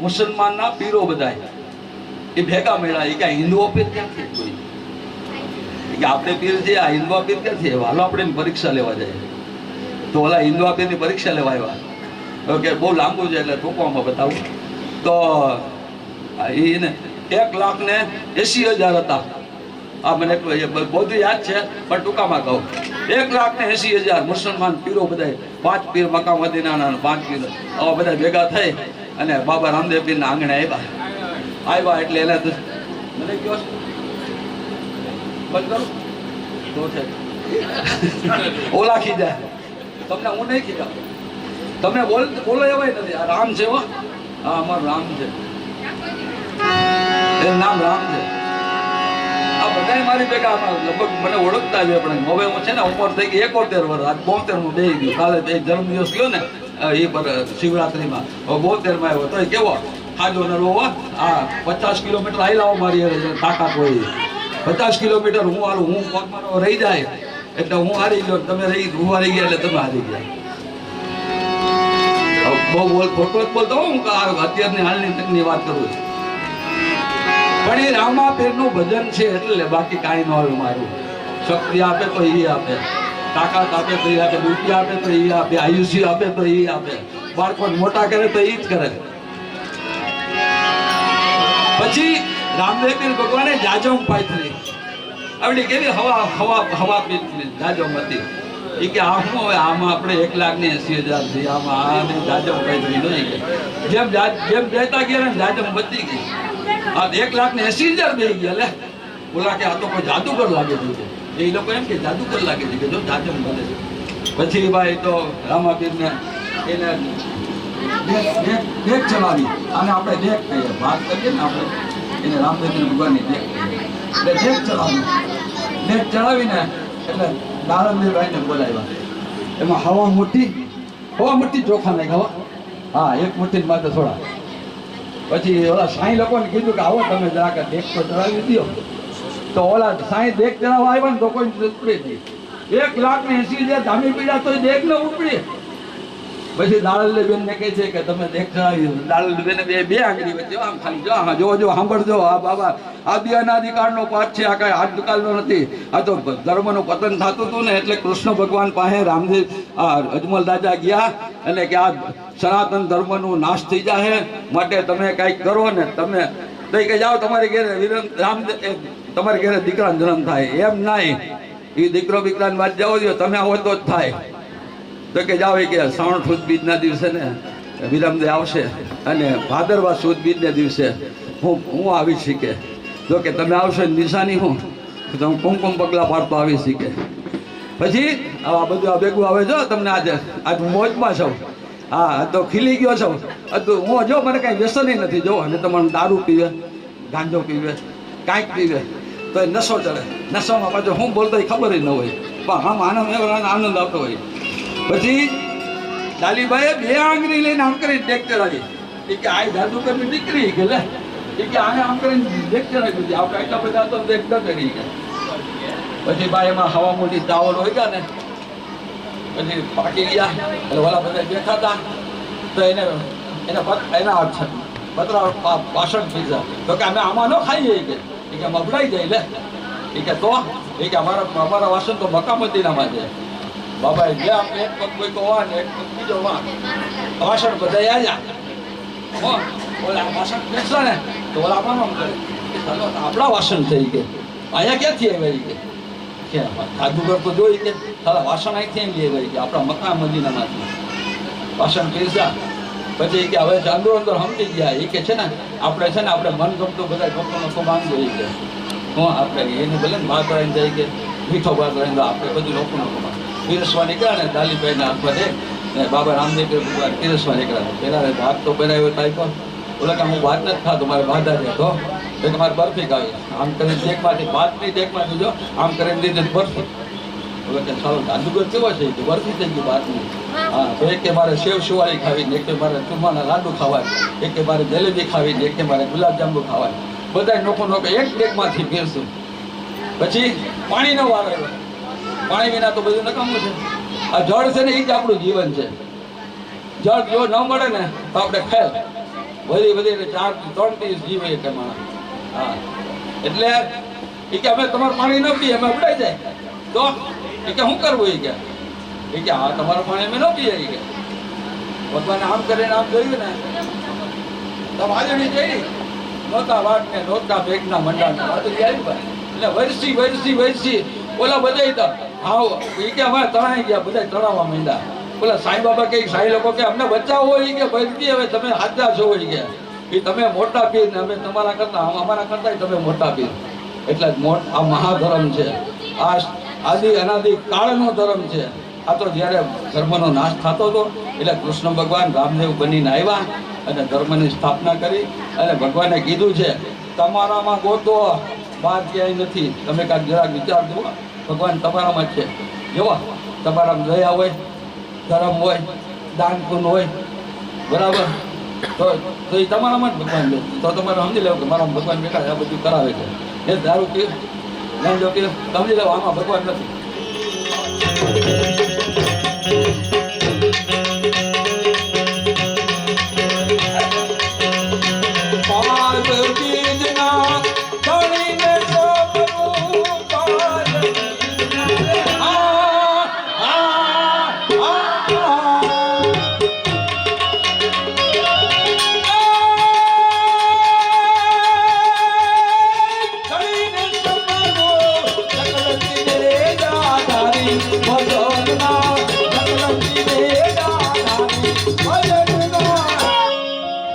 मुसलमान ना पीरो बधाय ये भेगा मेला ये क्या हिंदुओं पीर क्या थे कोई ये आपने पीर जे आ हिंदुआ पीर क्या थे वालो आपने परीक्षा लेवा जाए तो वाला हिंदुआ पीर ની પરીક્ષા લેવા આવ્યા ઓકે બહુ લાંબુ છે એટલે ટૂંકમાં બતાવું તો એને 1,80,000 હતા આ મને બધું યાદ છે પણ ટૂંકામાં કહું 1,80,000 મુસલમાન પીરો બધાય 5 પીર મક્કા મદીનાના 5 પીર આવા બધા ભેગા થઈ અને બાબા રામદેવ પીરના આંગણે આવ્યા એટલે એને મને કયો બંધ કરો તો છે ઓલા ખીજા તમને હું નહીં ખીજાવ તમને બોલો એવાય નથી આ રામ છે હો હા અમારું રામ છે એનું નામ રામ છે આ બધા મારી ભેગા લગભગ મને ઓળખતા જ હોય પણ હવે હું છે ને ઉંમર થઈ ગઈ 71 વર્ષ આજ 72 માં બેસી ગયું કાલે એક જન્મદિવસ ગયો ને એ પર શિવરાત્રીમાં 72 માં આવ્યો તો કેવો ખાજો નરો આ 50 કિલોમીટર આયલાઓ મારી તાકાત હોય 50 કિલોમીટર હું હાલું, હું પગમાં રહી જાય એટલે હું હારી ગયો, તમે હું હારી ગયા એટલે તમે હારી ગયા. બહુ ખોટો જ બોલતો હું અત્યારની હાલની તકની વાત કરું છું. પણ એ રામાપીરનું ભજન છે એટલે, બાકી કાંઈ ન આવે. મારું શક્તિ આપે તો એ આપે, તાકાત આપે તો એ આપે, રૂપિયા આપે તો એ આપે, આયુષ્ય આપે તો એ આપે, બાળકોને મોટા કરે તો એ જ કરે. પછી રામદેવ ભગવાને જાજમ પાથરી, આવડી કેવી હવા હવા હવા પીધી જાજમ હતી. એ કે આ શું હવે આમાં આપણે 1,80,000 થી આમાં જાજમ પાથરી નહીં. જેમ જેમ જતા ગયા ને જાજમ બચી ગઈ. આ 1,80,000 બે ગયા. લે બોલા કે આ તો કોઈ જાદુગર લાગે છે. એ લોકો એમ કે જાદુગર લાગે છે કે જો જાજમ બને. પછી ભાઈ તો રામાપીરને એને દેખ ચલાવી, અને આપણે દેખ કહીએ, વાત કરીએ ને આપણે એને રામદેવ ભગવાનની દેખ એટલે દેખ ચલાવી. દેખ ચલાવીને એટલે નારણદેવભાઈને બોલાવ્યા. એમાં હવા મોટી ચોખા નહીં હવા, હા 1 મુઠ્ઠી માથે થોડા. પછી ઓલા સાંઈ લોકોને કીધું કે આવો તમે જરાક દેખ તો ચડાવી દો. તો ઓલા સાંઈ દેખ ચડાવવા આવ્યા ને તો કોઈ ઉપડી હતી. 1,80,000 ધામી પીડા તો દેખ ન ઉપડી. પછી દાળલબેન ને કહે છે કે તમે દેખ ચડાવી. દાળલબેન બે આંગળી વચ્ચે આમ ખાલી જો જો સાંભળજો, આ બાબા આદિ અનાદિકાળનો પાઠ છે, આ કઈ આજકાલનો નથી. આ તો ધર્મનું પતન થતું હતું ને એટલે કૃષ્ણ ભગવાન પાસે રામદેવ અજમલ રાજા ગયા અને કે આ સનાતન ધર્મનું નાશ થઈ જાય માટે તમે કંઈક કરો ને. તમે તો કે જાઓ તમારી ઘેરે રામદેવ તમારી ઘેરે દીકરાનો જન્મ થાય. એમ નહીં, એ દીકરો દીકરાની વાત જાઓ દો, તમે આવો તો જ થાય. તો કે જાઓ કે શ્રાવણ સુદ બીજના દિવસે ને વિરમદેવ આવશે અને ભાદરવા સુદ બીજના દિવસે હું આવી શીખે. જો કે તમે આવશો નિશાની હું તમે કુમકુમ પગલા પાડતો આવી શીખે. પછી આ બધું આ ભેગું આવે જો તમને આજે મોજમાં છો. હા તો ખીલી ગયો છો. હું જો મને કાંઈ વ્યસન નથી. જો અને તમારે દારૂ પીવે, ગાંજો પીવે, કાંઈક પીવે તો એ નશો ચડે. નશોમાં પાછું હું બોલતો એ ખબર જ ન હોય, પણ આમ આનંદ આવતો હોય. પછી ડાલીબાઈએ 2 આંગળી લઈને આમ કરીને દેખ ચડાવી. એ કે આ જાદુગરની દીકરી કે લે, એ કે આને આમ કરીને દેખ ચડાવી દીધી. આપણે એટલા બધા તો દેખ ન કરી ગયા. પછી ભાઈ એમાં હવા મોટી ચાવલ હોય ગયા ને પછી પાકી ગયા. એટલે ઓલા બધા બેઠા હતા તો એના પતરા વાસણ પીધા. તો કે અમે આમાં ન ખાઈએ કે મબડાઈ જાય. લે એ કે તો એ કે અમારા વાસણ તો મકામતીનામાં છે. બાબા એટલે આપણે એક પગ કોઈ કહો ને એક પગ બીજો વાસણ બધા આવ્યા. ઓલા વાસણ બેસલા ને તો ઓલા આમ કરે આપણા વાસણ થઈ ગયા. અહીંયા ક્યાંથી આવ્યા કે જાદુગર તો જોઈ કે તારા વાસણ અહીંથી એમ લઈ ગયા આપણા મકાન મદીનામાંથી વાસણ પીરસા. પછી કે હવે અંદર સમજી ગયા. એ કે છે ને આપણે મન ગમતું બધા ભક્તોનો કમાન જોઈએ કે હું આપણે એને ભલે ને ભાગ કરાવીને જાય કે મીઠો ભાગ કરાવીને આપણે બધું લોકોનો કમાન પીરસવા નીકળ્યા ને. દાલીભાઈને હાથમાં દે ને બાબા રામદેવ ભગવાન પીરસવા નીકળ્યા. પેલા હાથ તો પહેરાવ્યો થાય પણ બોલે કે હું વાત નથી ખાતો, મારે બાધા છે. તો એ તમારે બરફી ખાવી. આમ કરીને દેખમાંથી ભાતની દેખમાંથી જો આમ કરીને દીધી બરફી. બોલે કે સારો જાદુગર કેવો છે કે બરફી થઈ ગઈ ભાતની. હા તો એક કે મારે સેવ સુવાળી ખાવી, એક કે મારે ચૂરમાના લાડુ ખાવા, એક કે મારે જલેબી ખાવી, એક કે મારે ગુલાબજાંબુ ખાવા. બધા નોખો એક ડેકમાંથી પીરશું. પછી પાણીનો વાર આવ્યો. પાણી વિના તો બધું નકામું છે. આ જળ છે ને એ જ આપણું જીવન છે. જળ જો ન મળે ને તો આપણે ખેલ વધી 3 દિવસ જીવીએ કે માણસ. હા એટલે એ કે અમે તમારું પાણી ન પીએ અમે ઉડાઈ જાય. તો એ કે શું કરવું? એ કે હા તમારું પાણી અમે ન પીએ. એ કે ભગવાને આમ કરીને આમ જોયું ને તો વાજણી જઈ નહોતા વાટ ને નહોતા ભેગના મંડાના વાદળી આવી ભાઈ. એટલે વરસી ઓલા બધા તો હા એ કે અમારે તણાઈ ગયા, બધા તણાવવા માંડ્યા. બોલા સાંઈ બાબા કે સાંઈ લોકો કે અમને બચાવો હોય કે ભરતી હવે તમે હાજર છો હોય કે એ તમે મોટા પીર ને અમે તમારા કરતા અમારા કરતા તમે મોટા પીર. એટલે આ મહાધર્મ છે. આ આદિ અનાદિ કાળનો ધર્મ છે. આ તો જ્યારે ધર્મનો નાશ થતો હતો એટલે કૃષ્ણ ભગવાન રામદેવ બનીને આવ્યા અને ધર્મની સ્થાપના કરી. અને ભગવાને કીધું છે તમારામાં ગોતો, બાદ ક્યાંય નથી. તમે કાંઈક જરાક વિચાર જુઓ, ભગવાન તમારામાં જ છે. જોવા તમારામાં દયા હોય, ધર્મ હોય, દાન પુન હોય, બરાબર, તો એ તમારામાં જ ભગવાન બેઠા. તો તમારે સમજી લેવું કે મારા ભગવાન બેઠા આ બધું કરાવે છે. એ દારૂ પી લઈ લો કે સમજી લો આમાં ભગવાન નથી.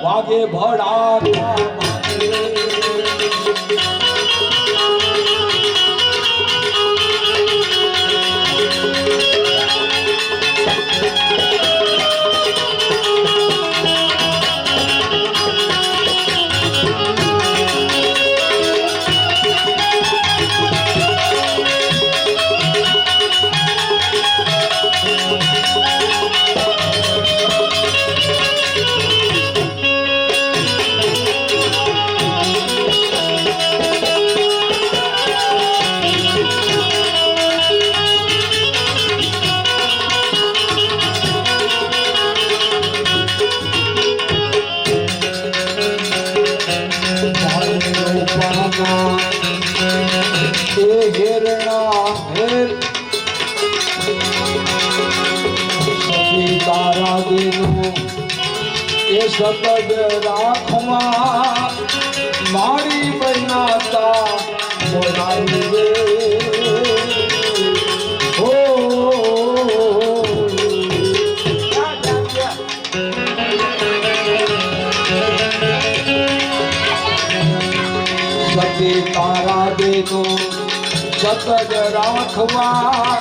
વાગે ભડા સતત રાખવા મારી બનાતા બોલાવી રે હો સતી તારા દેનો સતત રાખવા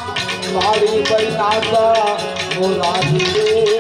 મારી બનાતા બોલાવી રે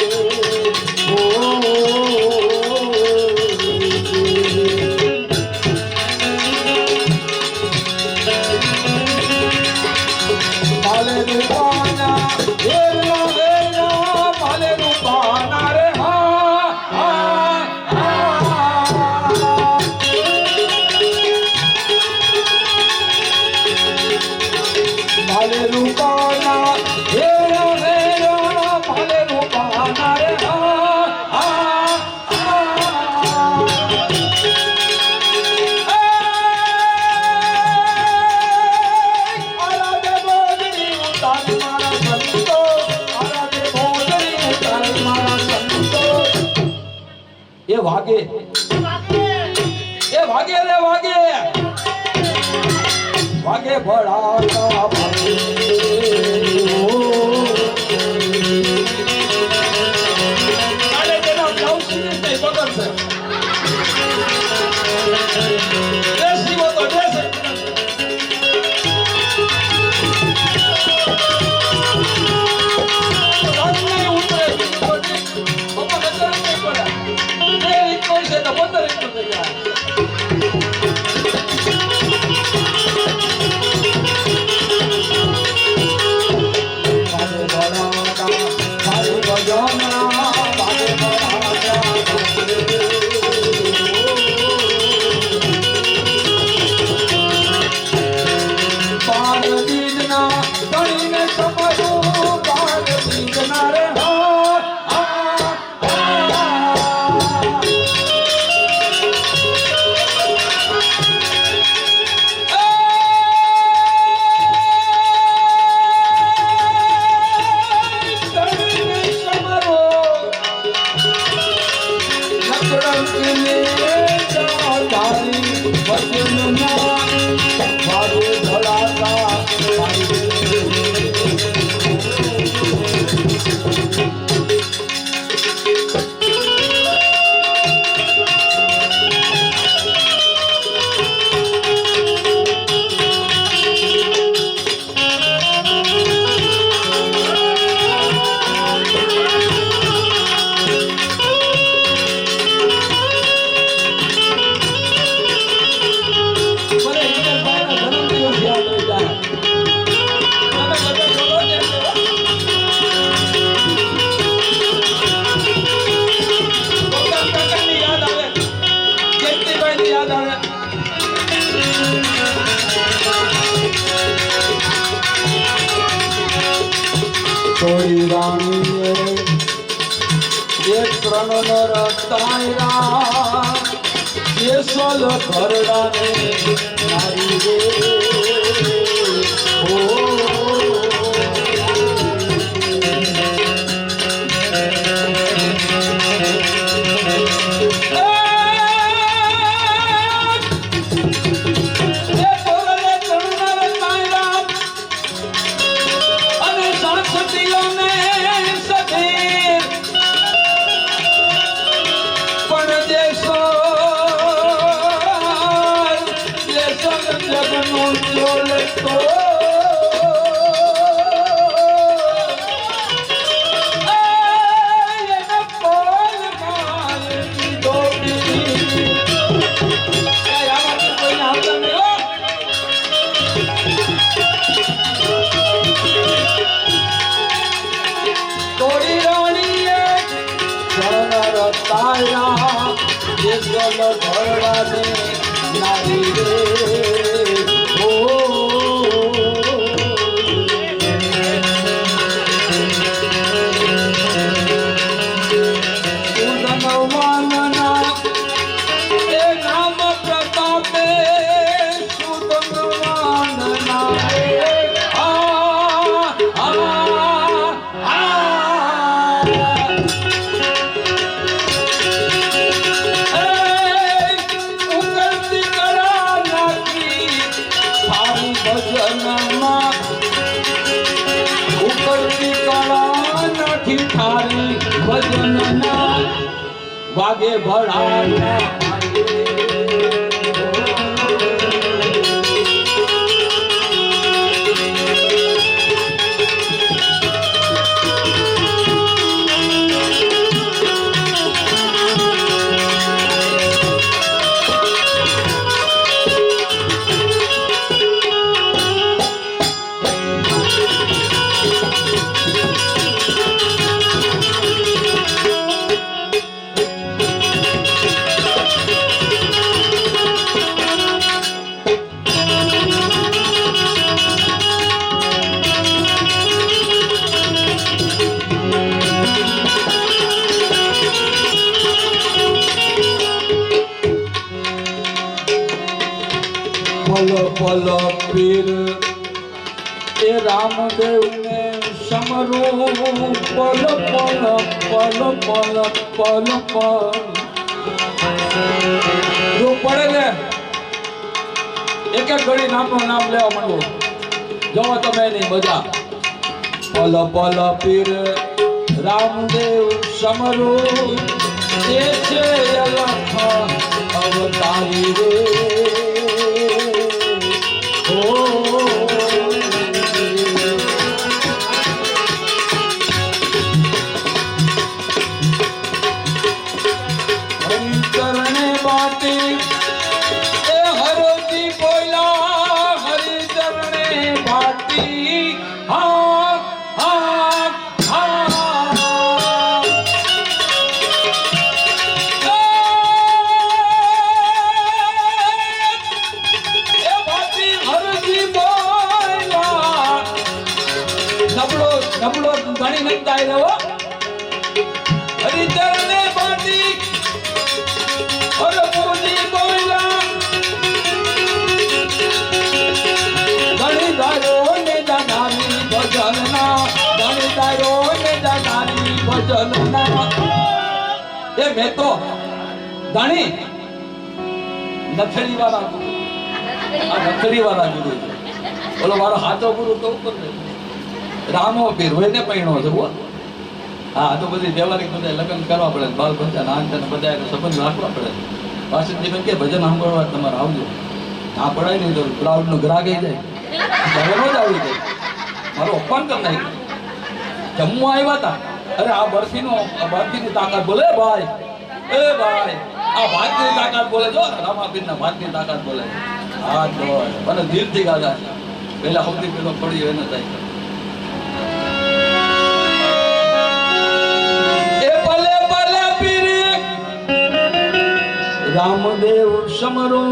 વાગે એ વાગે રે વાગે વાગે ભડાકા ભાગે આલે તેનો બ્લાઉઝ સીને તે બગર છે દેશી વો તો દેશે રાતની ઉતરે બપોર નજર નહીં પડે છે તો 15 થઈ જાય રાનો રતાયરા કેસલ ઘરડાને નારી રે ઓ ઘરડાને નારી રે ઓ સુદનવાનના એ નામ પ્રતાપે સુદનવાનના ભજનના વાગે ભળાના પલ પલ પીર એ રામદેવ ને સમરું પલ પલ પલ પલ પલ પલ જો પડે ને એક એક ઘડી નામનું નામ લેવા માંડો જવો તમે એની મજા પલ પલ પીર રામદેવ સમરું એ છે અલખ અવતારી રે હરિચરણે બાટી એ હરોજી બોલા હરિચરણે બાટી હા હા હા એ બાટી હરજી બોલા નબળો ઘણી નંદાઈ રહ્યો હરિચરણે બાટી હરપુજી બોલા ગણિતારો ને જાનારી ભજનના ગણિતારો ને જાનારી ભજનના એ મેં તો ધણી નથડી વાળા આ નથડી વાળા ગુરુ બોલો મારો હાથો ગુરુ તો ઉપર રામો પીર હોય ને પૈણો છે બોલ હા તો બધી વ્યવહારિક બધા લગ્ન કરવા પડે બાળ બચ્ચા નાન બધા સંબંધ રાખવા પડે પાછળ કે ભજન સાંભળવા તમારે આવજો ના પડાય નહીં તો ક્રાઉડ નો ગ્રાહક જાય ઘરેનો જ આવી જાય મારું અપમાન કરી નાખ્યું જમવા આવ્યા હતા અરે આ બરફીની તાકાત બોલે ભાઈ એ ભાઈ આ ભાતની તાકાત બોલે જો રામાપીરના ભાતની તાકાત બોલે હા તો મને દિલથી ગાધા છે પહેલા સૌથી પેલો પડ્યો એને થાય રામદેવ સમરો